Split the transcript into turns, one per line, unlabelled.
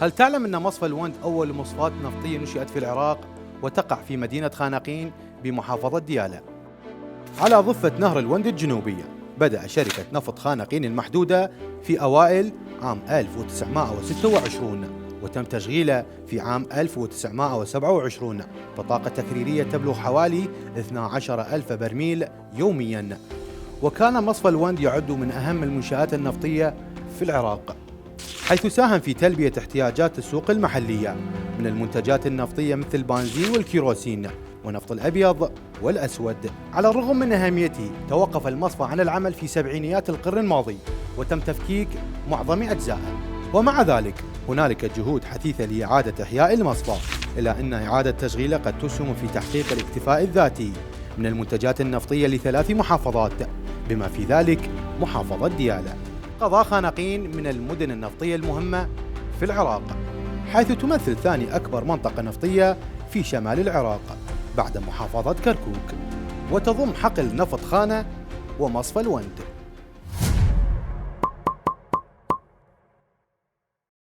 هل تعلم أن مصفى الوند أول مصفاة نفطية نشئت في العراق وتقع في مدينة خانقين بمحافظة ديالى؟ على ضفة نهر الوند الجنوبية، بدأ شركة نفط خانقين المحدودة في أوائل عام 1926 وتم تشغيله في عام 1927 بطاقة تكريرية تبلغ حوالي 12 ألف برميل يومياً. وكان مصفى الوند يعد من أهم المنشآت النفطية في العراق، حيث ساهم في تلبية احتياجات السوق المحلية من المنتجات النفطية مثل البنزين والكيروسين ونفط الأبيض والأسود. على الرغم من أهميته، توقف المصفى عن العمل في سبعينيات القرن الماضي وتم تفكيك معظم أجزائه، ومع ذلك هنالك جهود حثيثة لإعادة إحياء المصفى، إلا أن إعادة تشغيله قد تسهم في تحقيق الاكتفاء الذاتي من المنتجات النفطية ل3 محافظات بما في ذلك محافظة ديالى. قضاء خانقين من المدن النفطية المهمة في العراق، حيث تمثل ثاني أكبر منطقة نفطية في شمال العراق بعد محافظة كركوك، وتضم حقل نفط خانة ومصفى الوند.